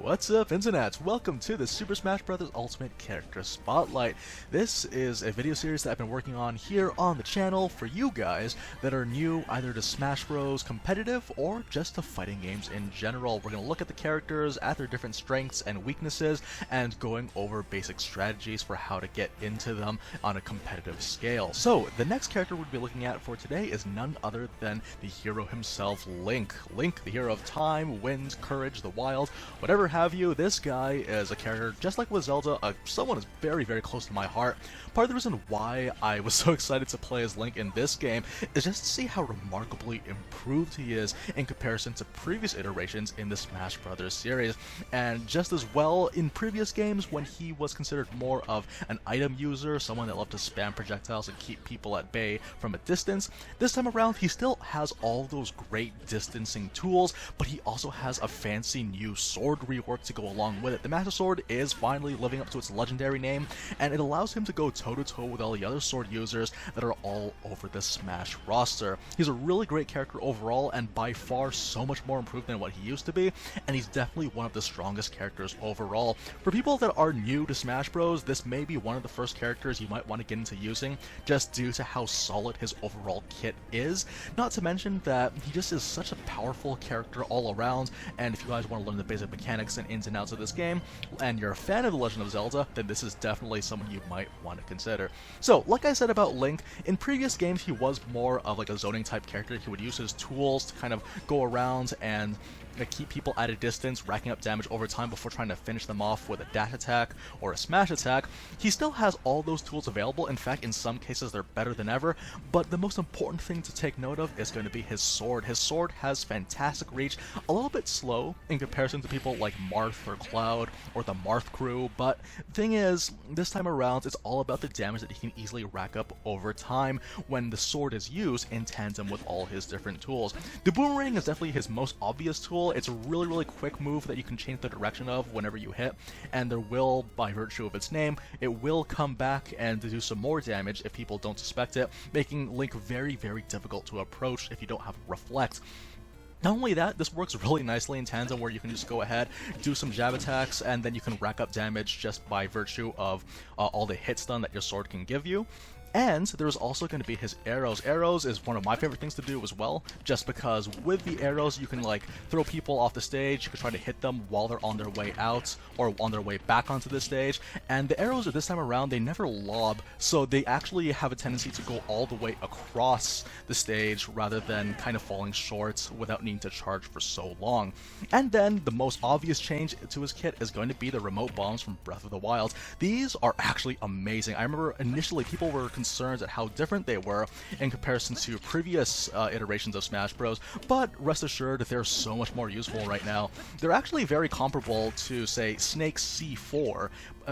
What's up, Internet? Welcome to the Super Smash Bros. Ultimate Character Spotlight. This is a video series that I've been working on here on the channel for you guys that are new either to Smash Bros. Competitive or just to fighting games in general. We're going to look at the characters, at their different strengths and weaknesses, and going over basic strategies for how to get into them on a competitive scale. So, the next character we'll be looking at for today is none other than the hero himself, Link. Link, the hero of time, wind, courage, the wild, whatever have you. This guy is a character, just like with Zelda, someone is very, very close to my heart. Part of the reason why I was so excited to play as Link in this game is just to see how remarkably improved he is in comparison to previous iterations in the Smash Bros. Series. And just as well, in previous games when he was considered more of an item user, someone that loved to spam projectiles and keep people at bay from a distance, this time around he still has all those great distancing tools, but he also has a fancy new sword rework to go along with it. The Master Sword is finally living up to its legendary name, and it allows him to go toe-to-toe with all the other sword users that are all over the Smash roster. He's a really great character overall, and by far so much more improved than what he used to be, and he's definitely one of the strongest characters overall. For people that are new to Smash Bros, this may be one of the first characters you might want to get into using, just due to how solid his overall kit is. Not to mention that he just is such a powerful character all around, and if you guys want to learn the basic mechanics and ins and outs of this game, and you're a fan of The Legend of Zelda, then this is definitely someone you might want to consider. So, like I said about Link, in previous games he was more of like a zoning type character. He would use his tools to kind of go around and keep people at a distance, racking up damage over time before trying to finish them off with a dash attack or a smash attack. He still has all those tools available. In fact, in some cases they're better than ever, but the most important thing to take note of is going to be his sword. His sword has fantastic reach, a little bit slow in comparison to people like Marth or Cloud or the Marth crew, but thing is, this time around it's all about the damage that he can easily rack up over time when the sword is used in tandem with all his different tools. The boomerang is definitely his most obvious tool. It's a really, really quick move that you can change the direction of whenever you hit, and there will, by virtue of its name, it will come back and do some more damage if people don't suspect it, making Link very, very difficult to approach if you don't have Reflect. Not only that, this works really nicely in tandem where you can just go ahead, do some jab attacks, and then you can rack up damage just by virtue of all the hit stun that your sword can give you. And there's also going to be his arrows. Arrows is one of my favorite things to do as well, just because with the arrows you can like throw people off the stage, you can try to hit them while they're on their way out or on their way back onto the stage. And the arrows this time around, they never lob, so they actually have a tendency to go all the way across the stage rather than kind of falling short without needing to charge for so long. And then the most obvious change to his kit is going to be the remote bombs from Breath of the Wild. These are actually amazing. I remember initially people were concerned at how different they were in comparison to previous iterations of Smash Bros, but rest assured they're so much more useful right now. They're actually very comparable to, say, Snake's C4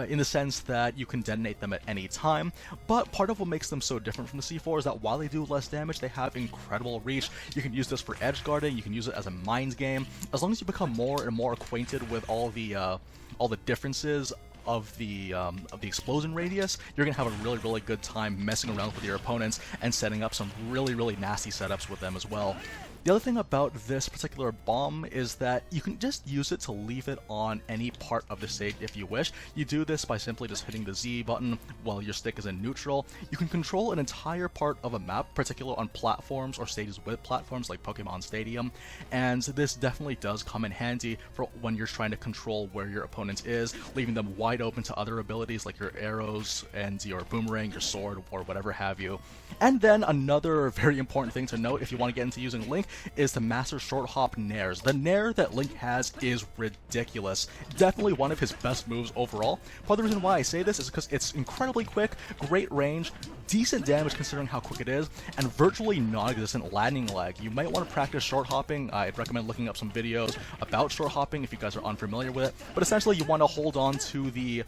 in the sense that you can detonate them at any time, but part of what makes them so different from the C4 is that while they do less damage, they have incredible reach. You can use this for edge guarding, you can use it as a mind game. As long as you become more and more acquainted with all the differences of the explosion radius, you're gonna have a really, really good time messing around with your opponents and setting up some really, really nasty setups with them as well. The other thing about this particular bomb is that you can just use it to leave it on any part of the stage if you wish. You do this by simply just hitting the Z button while your stick is in neutral. You can control an entire part of a map, particularly on platforms or stages with platforms like Pokemon Stadium, and this definitely does come in handy for when you're trying to control where your opponent is, leaving them wide open to other abilities like your arrows and your boomerang, your sword, or whatever have you. And then another very important thing to note if you want to get into using Link is to master short hop nairs. The nair that Link has is ridiculous. Definitely one of his best moves overall. Part of the reason why I say this is because it's incredibly quick, great range, decent damage considering how quick it is, and virtually non-existent landing lag. You might want to practice short hopping. I'd recommend looking up some videos about short hopping if you guys are unfamiliar with it. But essentially you want to hold on to the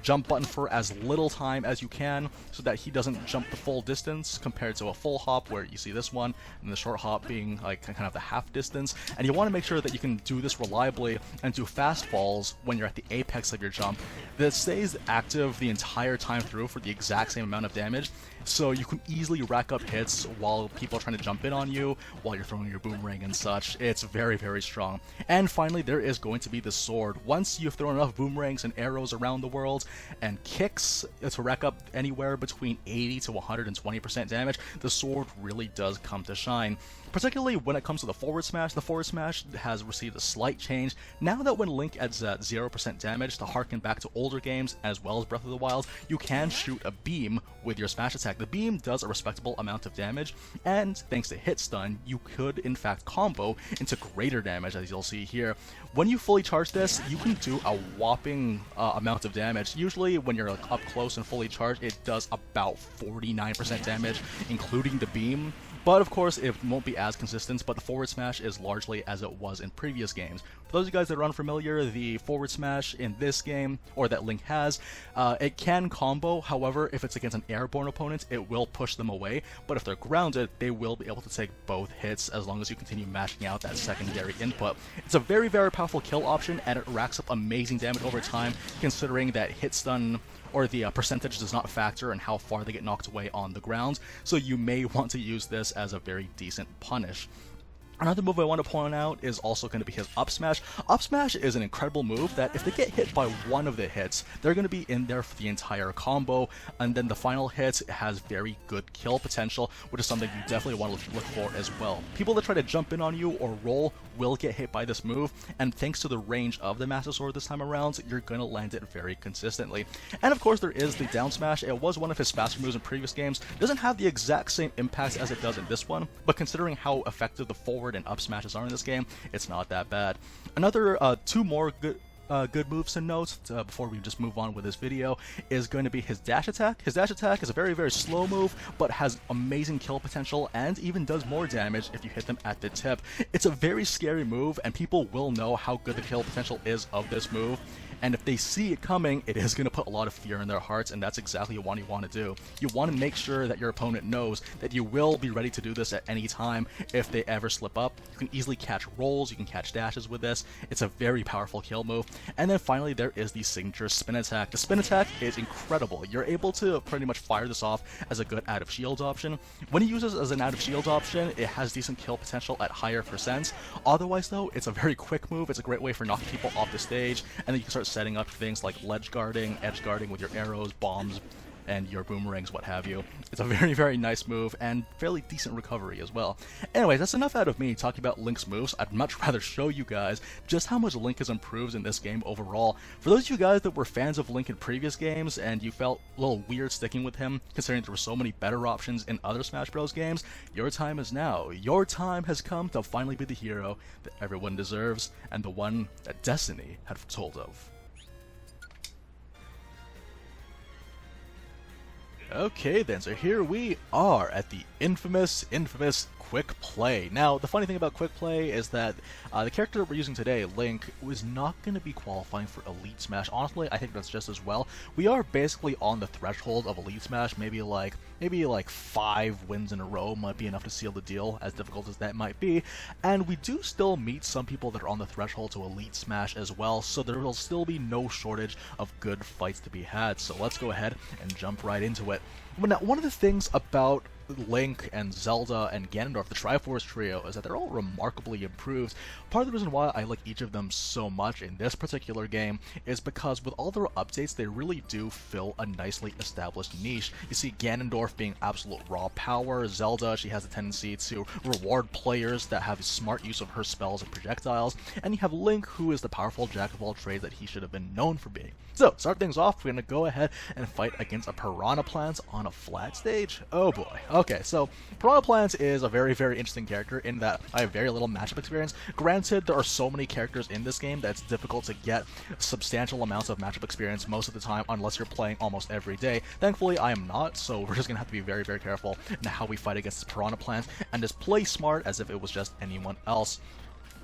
jump button for as little time as you can so that he doesn't jump the full distance compared to a full hop where you see this one, and the short hop being like kind of the half distance. And you want to make sure that you can do this reliably and do fast falls when you're at the apex of your jump that stays active the entire time through for the exact same amount of damage. so you can easily rack up hits while people are trying to jump in on you, while you're throwing your boomerang and such. It's very, very strong. And finally, there is going to be the sword. Once you've thrown enough boomerangs and arrows around the world and kicks to rack up anywhere between 80 to 120% damage, the sword really does come to shine. Particularly when it comes to the forward smash has received a slight change. Now that when Link adds 0% damage, to harken back to older games as well as Breath of the Wild, you can shoot a beam with your smash attack. The beam does a respectable amount of damage, and thanks to hit stun, you could in fact combo into greater damage, as you'll see here. When you fully charge this, you can do a whopping amount of damage. Usually when you're up close and fully charged, it does about 49% damage, including the beam. But of course, it won't be as consistent, but the forward smash is largely as it was in previous games. For those of you guys that are unfamiliar, the forward smash in this game, or that Link has, it can combo. However, if it's against an airborne opponent, it will push them away. But if they're grounded, they will be able to take both hits as long as you continue mashing out that secondary input. It's a very, very powerful kill option, and it racks up amazing damage over time, considering that hit stun or the percentage does not factor in how far they get knocked away on the ground, so you may want to use this as a very decent punish. Another move I want to point out is also going to be his up smash. Up smash is an incredible move that if they get hit by one of the hits, they're going to be in there for the entire combo, and then the final hit has very good kill potential, which is something you definitely want to look for as well. People that try to jump in on you or roll will get hit by this move, and thanks to the range of the Master Sword this time around, you're going to land it very consistently. And of course there is the down smash. It was one of his faster moves in previous games. It doesn't have the exact same impact as it does in this one, but considering how effective the forward and up smashes are in this game, it's not that bad. Another two more good moves to note before we just move on with this video is going to be his dash attack. His dash attack is a very, very slow move, but has amazing kill potential and even does more damage if you hit them at the tip. It's a very scary move, and people will know how good the kill potential is of this move. And if they see it coming, it is going to put a lot of fear in their hearts, and that's exactly what you want to do. You want to make sure that your opponent knows that you will be ready to do this at any time if they ever slip up. You can easily catch rolls, you can catch dashes with this. It's a very powerful kill move. And then finally, there is the signature spin attack. The spin attack is incredible. You're able to pretty much fire this off as a good out of shield option. When you use this as an out of shield option, it has decent kill potential at higher percents. Otherwise though, it's a very quick move. It's a great way for knocking people off the stage, and then you can start setting up things like ledge guarding, edge guarding with your arrows, bombs, and your boomerangs, what have you. It's a very, very nice move and fairly decent recovery as well. Anyways, that's enough out of me talking about Link's moves. I'd much rather show you guys just how much Link has improved in this game overall. For those of you guys that were fans of Link in previous games and you felt a little weird sticking with him, considering there were so many better options in other Smash Bros. Games, your time is now. Your time has come to finally be the hero that everyone deserves and the one that Destiny had foretold of. Okay then, so here we are at the infamous Quick Play. Now, the funny thing about Quick Play is that the character that we're using today, Link, was not going to be qualifying for Elite Smash. Honestly, I think that's just as well. We are basically on the threshold of Elite Smash. Maybe like 5 wins in a row might be enough to seal the deal, as difficult as that might be. And we do still meet some people that are on the threshold to Elite Smash as well, so there will still be no shortage of good fights to be had. So let's go ahead and jump right into it. Now, one of the things about Link and Zelda and Ganondorf, the Triforce trio, is that they're all remarkably improved. Part of the reason why I like each of them so much in this particular game is because with all their updates, they really do fill a nicely established niche. You see Ganondorf being absolute raw power. Zelda, she has a tendency to reward players that have smart use of her spells and projectiles. And you have Link, who is the powerful jack of all trades that he should have been known for being. So, start things off, we're going to go ahead and fight against a Piranha Plant on a flat stage. Oh boy. Okay, so Piranha Plant is a very, very interesting character in that I have very little matchup experience. Granted, there are so many characters in this game that it's difficult to get substantial amounts of matchup experience most of the time unless you're playing almost every day. Thankfully, I am not, so we're just going to have to be very, very careful in how we fight against this Piranha Plant and just play smart as if it was just anyone else.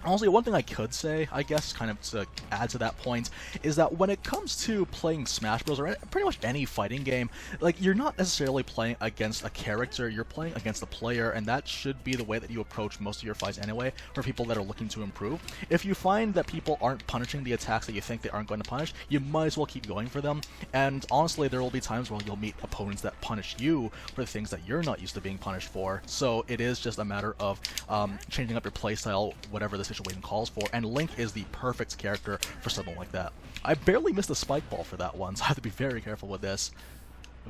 Honestly, one thing I could say, I guess, kind of to add to that point, is that when it comes to playing Smash Bros. Or pretty much any fighting game, like, you're not necessarily playing against a character, you're playing against the player, and that should be the way that you approach most of your fights anyway, for people that are looking to improve. If you find that people aren't punishing the attacks that you think they aren't going to punish, you might as well keep going for them, and honestly, there will be times where you'll meet opponents that punish you for the things that you're not used to being punished for, so it is just a matter of changing up your playstyle, whatever the situation calls for, and Link is the perfect character for something like that. I barely missed a spike ball for that one, so I have to be very careful with this.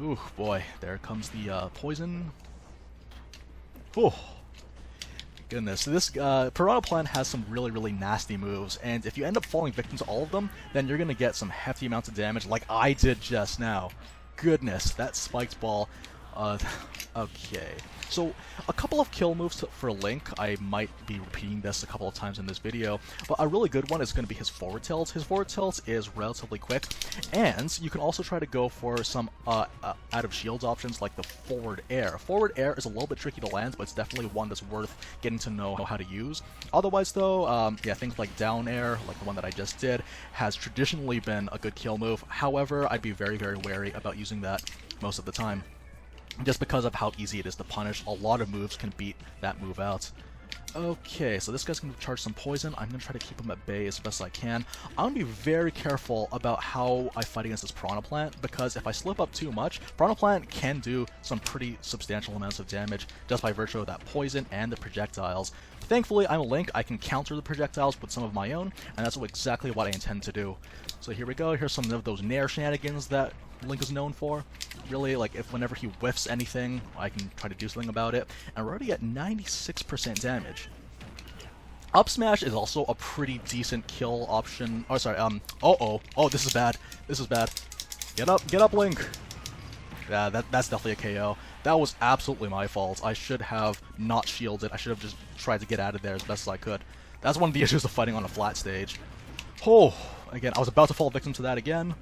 Ooh, boy, there comes the poison. Whew. Goodness, this Piranha Plant has some really nasty moves, and if you end up falling victim to all of them, then you're gonna get some hefty amounts of damage like I did just now. Goodness, that spiked ball. Okay. So, a couple of kill moves for Link. I might be repeating this a couple of times in this video, but a really good one is going to be his forward tilt. His forward tilt is relatively quick, and you can also try to go for some out of shields options like the forward air. Forward air is a little bit tricky to land, but it's definitely one that's worth getting to know how to use. Otherwise though, yeah, things like down air, like the one that I just did, has traditionally been a good kill move. However, I'd be very wary about using that most of the time, just because of how easy it is to punish. A lot of moves can beat that move out. Okay, so this guy's going to charge some poison. I'm going to try to keep him at bay as best I can. I'm going to be very careful about how I fight against this Piranha Plant, because if I slip up too much, Piranha Plant can do some pretty substantial amounts of damage just by virtue of that poison and the projectiles. Thankfully, I'm a Link. I can counter the projectiles with some of my own, and that's exactly what I intend to do. So here we go. Here's some of those Nair shenanigans that Link is known for. Really, like, if whenever he whiffs anything, I can try to do something about it. And we're already at 96% damage. Up smash is also a pretty decent kill option. Oh, sorry, oh, this is bad. This is bad. Get up, Link! Yeah, that's definitely a KO. That was absolutely my fault. I should have not shielded. I should have just tried to get out of there as best as I could. That's one of the issues of fighting on a flat stage. Oh, again, I was about to fall victim to that again.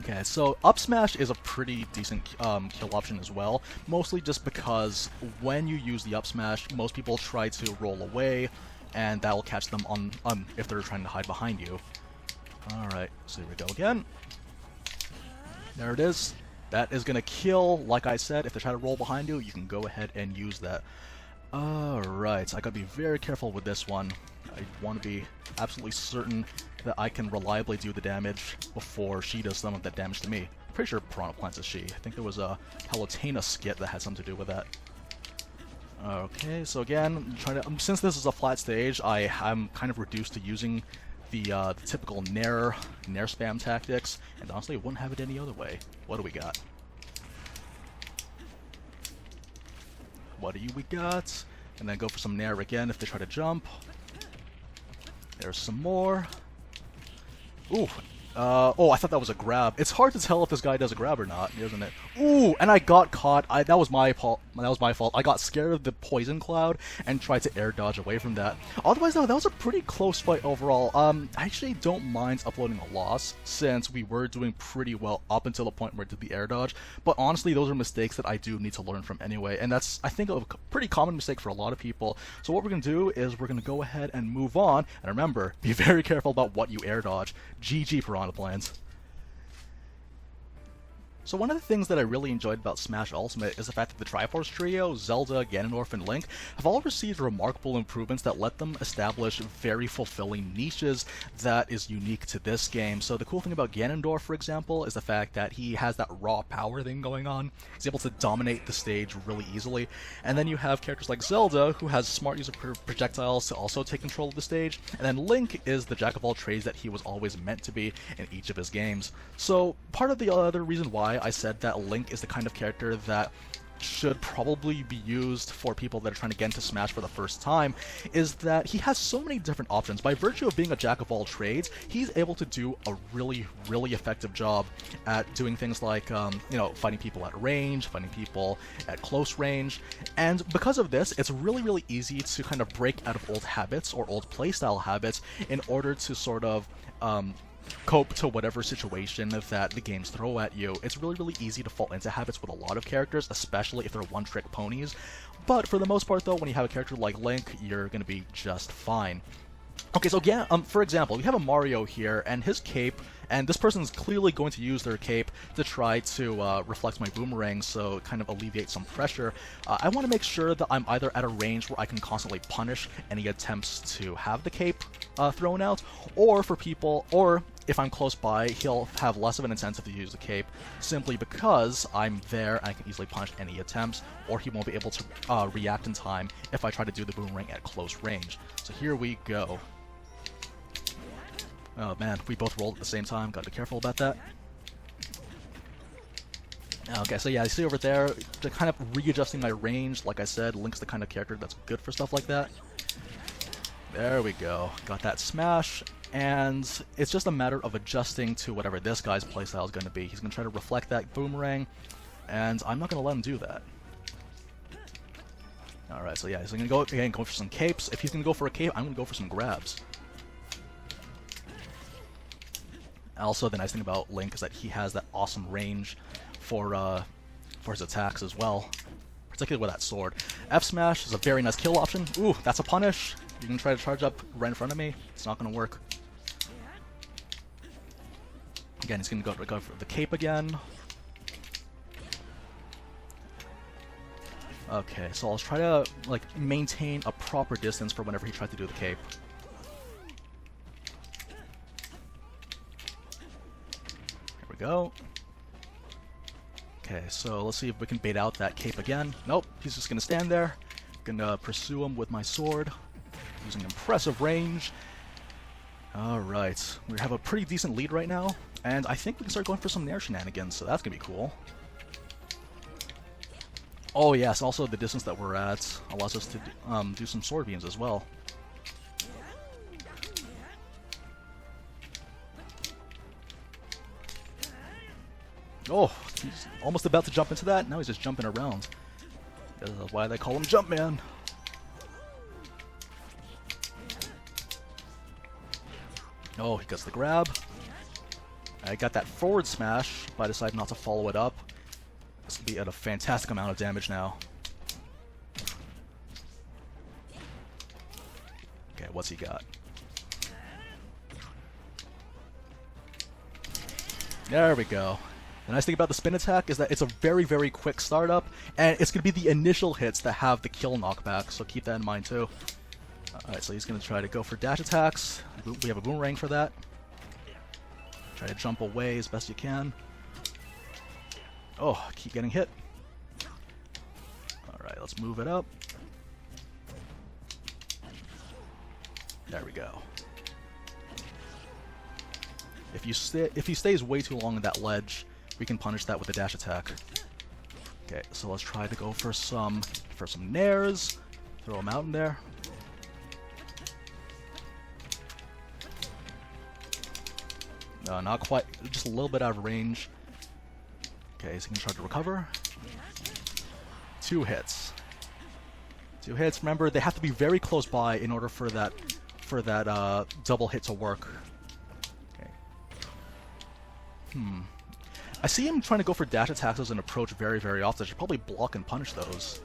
Okay, so up smash is a pretty decent kill option as well, mostly just because when you use the up smash, most people try to roll away, and that'll catch them on if they're trying to hide behind you. Alright, so here we go again. There it is. That is gonna kill. Like I said, if they try to roll behind you, you can go ahead and use that. Alright, I gotta be very careful with this one. I want to be absolutely certain that I can reliably do the damage before she does some of that damage to me. I'm pretty sure Piranha Plants is she. I think there was a Palutena skit that had something to do with that. Okay, so again, since this is a flat stage, I'm kind of reduced to using the typical Nair spam tactics, and honestly, I wouldn't have it any other way. What do we got? What do we got? And then go for some Nair again if they try to jump. There's some more. Ooh. Oh, I thought that was a grab. It's hard to tell if this guy does a grab or not, isn't it? Ooh, and I got caught. That was my fault. I got scared of the poison cloud and tried to air dodge away from that. Otherwise, though, that was a pretty close fight overall. I actually don't mind uploading a loss, since we were doing pretty well up until the point where I did the air dodge. But honestly, those are mistakes that I do need to learn from anyway, and that's, I think, a pretty common mistake for a lot of people. So what we're going to do is we're going to go ahead and move on, and remember, be very careful about what you air dodge. GG, Piranha Plants. So one of the things that I really enjoyed about Smash Ultimate is the fact that the Triforce Trio, Zelda, Ganondorf, and Link have all received remarkable improvements that let them establish very fulfilling niches that is unique to this game. So the cool thing about Ganondorf, for example, is the fact that he has that raw power thing going on. He's able to dominate the stage really easily. And then you have characters like Zelda, who has smart use of projectiles to also take control of the stage. And then Link is the jack of all trades that he was always meant to be in each of his games. So part of the other reason why I said that Link is the kind of character that should probably be used for people that are trying to get into Smash for the first time is that he has so many different options. By virtue of being a jack of all trades, he's able to do a really effective job at doing things like, you know, fighting people at range, fighting people at close range, and because of this, it's really easy to kind of break out of old habits or old playstyle habits in order to sort of, cope to whatever situation that the games throw at you. It's really easy to fall into habits with a lot of characters, especially if they're one-trick ponies. But for the most part, though, when you have a character like Link, you're going to be just fine. Okay, so yeah, for example, we have a Mario here, and his cape, and this person's clearly going to use their cape to try to reflect my boomerang, so kind of alleviate some pressure. I want to make sure that I'm either at a range where I can constantly punish any attempts to have the cape thrown out, or for people, or if I'm close by, he'll have less of an incentive to use the cape, simply because I'm there and I can easily punish any attempts, or he won't be able to react in time if I try to do the boomerang at close range. So here we go. Oh man, we both rolled at the same time, gotta be careful about that. Okay, so yeah, you see over there, to kind of readjusting my range, like I said, Link's the kind of character that's good for stuff like that. There we go, got that smash, and it's just a matter of adjusting to whatever this guy's playstyle is going to be. He's going to try to reflect that boomerang, and I'm not going to let him do that. Alright, so yeah, he's going to go again, go for some capes. If he's going to go for a cape, I'm going to go for some grabs. Also, the nice thing about Link is that he has that awesome range for his attacks as well, particularly with that sword. F smash is a very nice kill option. Ooh, that's a punish. You can try to charge up right in front of me. It's not going to work. Again, he's going to go for the cape again. Okay, so I'll try to like maintain a proper distance for whenever he tries to do the cape. Go. Okay, so let's see if we can bait out that cape again. Nope, he's just gonna stand there. Gonna pursue him with my sword, using impressive range. Alright, we have a pretty decent lead right now, and I think we can start going for some Nair shenanigans, so that's gonna be cool. Oh yes, also the distance that we're at allows us to do some sword beams as well. Oh, he's almost about to jump into that. Now he's just jumping around. That's why they call him Jumpman. Oh, he gets the grab. I got that forward smash, but I decided not to follow it up. This will be at a fantastic amount of damage now. Okay, what's he got? There we go. The nice thing about the spin attack is that it's a very, very quick startup, and it's going to be the initial hits that have the kill knockback, so keep that in mind too. Alright, so he's going to try to go for dash attacks. We have a boomerang for that. Try to jump away as best you can. Oh, keep getting hit. Alright, let's move it up. There we go. If he stays way too long on that ledge, we can punish that with a dash attack. Okay, so let's try to go for some nairs. Throw him out in there. No, not quite. Just a little bit out of range. Okay, so he can try to recover. 2 hits. 2 hits. Remember, they have to be very close by in order for that double hit to work. Okay. I see him trying to go for dash attacks as an approach very, very often. I should probably block and punish those.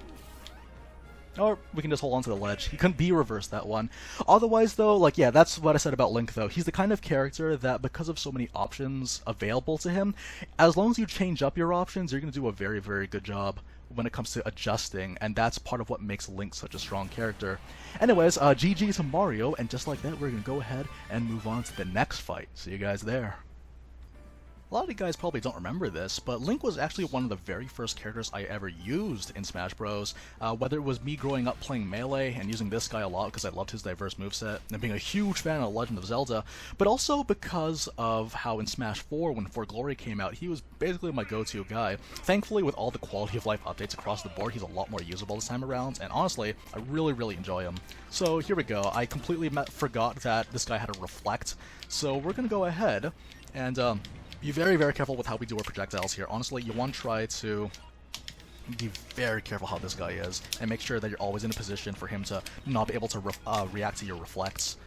Or we can just hold on to the ledge. He couldn't be reversed that one. Otherwise, though, like, yeah, that's what I said about Link, though. He's the kind of character that, because of so many options available to him, as long as you change up your options, you're going to do a very, very good job when it comes to adjusting, and that's part of what makes Link such a strong character. Anyways, GG to Mario, and just like that, we're going to go ahead and move on to the next fight. See you guys there. A lot of you guys probably don't remember this, but Link was actually one of the very first characters I ever used in Smash Bros. Whether it was me growing up playing Melee and using this guy a lot because I loved his diverse moveset, and being a huge fan of Legend of Zelda, but also because of how in Smash 4, when For Glory came out, he was basically my go-to guy. Thankfully, with all the quality of life updates across the board, he's a lot more usable this time around, and honestly, I really, really enjoy him. So here we go. I completely forgot that this guy had a reflect, so we're going to go ahead and be very, very careful with how we do our projectiles here. Honestly, you want to try to be very careful how this guy is, and make sure that you're always in a position for him to not be able to react to your reflects.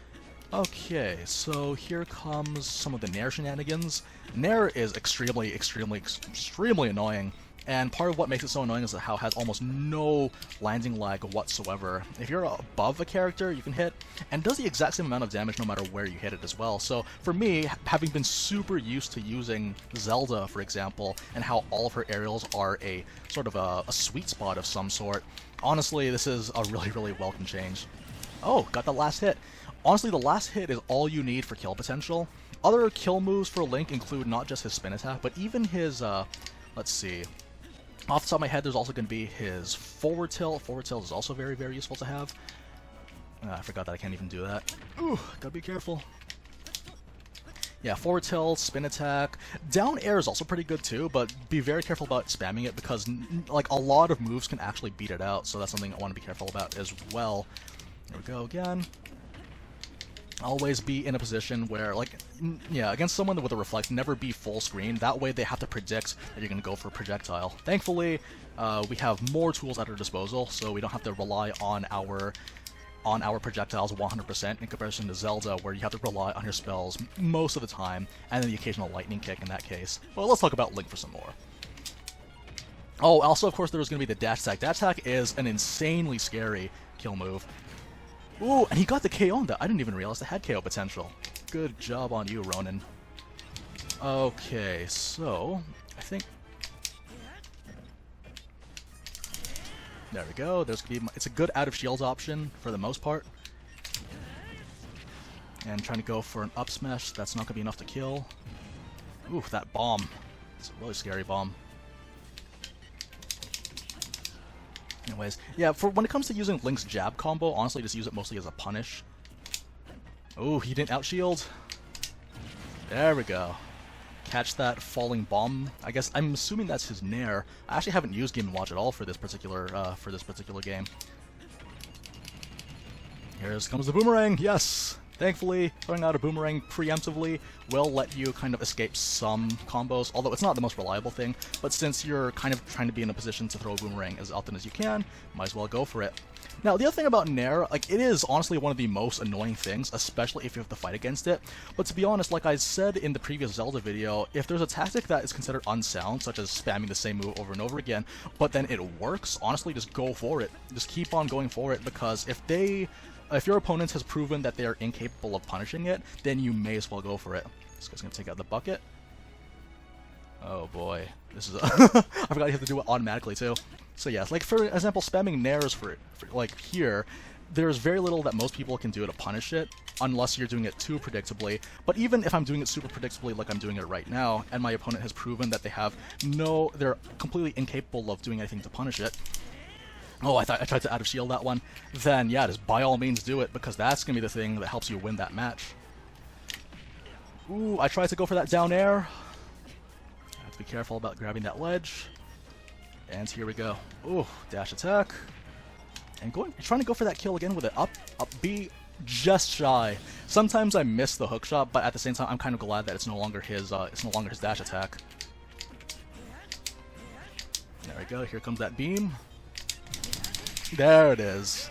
Okay, so here comes some of the Nair shenanigans. Nair is extremely, extremely, extremely annoying. And part of what makes it so annoying is that how it has almost no landing lag whatsoever. If you're above a character, you can hit, and it does the exact same amount of damage no matter where you hit it as well. So for me, having been super used to using Zelda, for example, and how all of her aerials are a sort of a sweet spot of some sort, honestly, this is a really, really welcome change. Oh, got the last hit. Honestly, the last hit is all you need for kill potential. Other kill moves for Link include not just his spin attack, but even his, let's see. Off the top of my head, there's also going to be his forward tilt. Forward tilt is also very, very useful to have. I forgot that I can't even do that. Ooh, gotta be careful. Yeah, forward tilt, spin attack. Down air is also pretty good too, but be very careful about spamming it because like a lot of moves can actually beat it out, so that's something I want to be careful about as well. There we go again. Always be in a position where, like, yeah, against someone with a reflect, never be full screen. That way they have to predict that you're going to go for a projectile. Thankfully, we have more tools at our disposal, so we don't have to rely on our projectiles 100% in comparison to Zelda, where you have to rely on your spells most of the time, and then the occasional lightning kick in that case. Well, let's talk about Link for some more. Oh, also, of course, there's going to be the dash attack. Dash attack is an insanely scary kill move. Ooh, and he got the KO on that. I didn't even realize it had KO potential. Good job on you, Ronan. Okay, so I think there we go. There's gonna be it's a good out of shields option for the most part. And trying to go for an up smash, that's not gonna be enough to kill. Ooh, that bomb. It's a really scary bomb. Anyways, yeah, for when it comes to using Link's jab combo, honestly, just use it mostly as a punish. Oh, he didn't outshield. There we go. Catch that falling bomb. I guess I'm assuming that's his nair. I actually haven't used Game & Watch at all for this particular game. Here comes the boomerang. Yes. Thankfully, throwing out a boomerang preemptively will let you kind of escape some combos, although it's not the most reliable thing, but since you're kind of trying to be in a position to throw a boomerang as often as you can, might as well go for it. Now, the other thing about Nair, like, it is honestly one of the most annoying things, especially if you have to fight against it, but to be honest, like I said in the previous Zelda video, if there's a tactic that is considered unsound, such as spamming the same move over and over again, but then it works, honestly, just go for it. Just keep on going for it, because if your opponent has proven that they are incapable of punishing it, then you may as well go for it. This guy's gonna take out the bucket. Oh boy, this is I forgot you have to do it automatically too. So yes, like for example, spamming nairs for like here, there's very little that most people can do to punish it, unless you're doing it too predictably. But even if I'm doing it super predictably like I'm doing it right now, and my opponent has proven that they're completely incapable of doing anything to punish it, oh, I tried to out of shield that one, then yeah, just by all means do it, because that's going to be the thing that helps you win that match. Ooh, I tried to go for that down air. I have to be careful about grabbing that ledge. And here we go. Ooh, dash attack. And trying to go for that kill again with it up B, just shy. Sometimes I miss the hook shot, but at the same time, I'm kind of glad that it's no longer his dash attack. There we go, here comes that beam. There it is.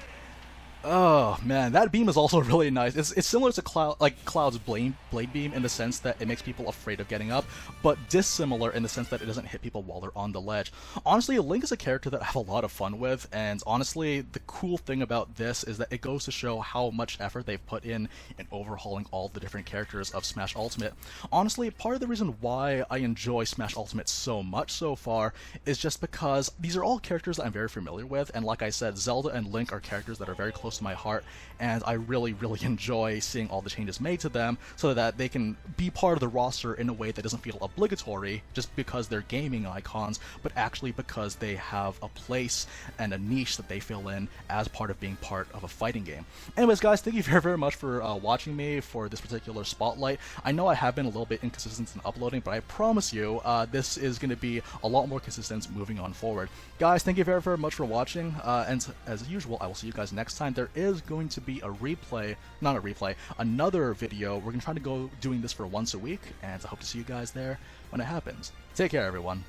Oh man, that beam is also really nice. It's similar to Cloud's blade beam in the sense that it makes people afraid of getting up, but dissimilar in the sense that it doesn't hit people while they're on the ledge. Honestly, Link is a character that I have a lot of fun with, and honestly, the cool thing about this is that it goes to show how much effort they've put in overhauling all the different characters of Smash Ultimate. Honestly, part of the reason why I enjoy Smash Ultimate so much so far is just because these are all characters that I'm very familiar with, and like I said, Zelda and Link are characters that are very close to my heart, and I really, really enjoy seeing all the changes made to them so that they can be part of the roster in a way that doesn't feel obligatory just because they're gaming icons, but actually because they have a place and a niche that they fill in as part of being part of a fighting game. Anyways, guys, thank you very, very much for watching me for this particular spotlight. I know I have been a little bit inconsistent in uploading, but I promise you this is going to be a lot more consistent moving on forward. Guys, thank you very, very much for watching, and as usual, I will see you guys next time. There is going to be another video. We're going to try to go doing this for once a week, and I hope to see you guys there when it happens. Take care, everyone.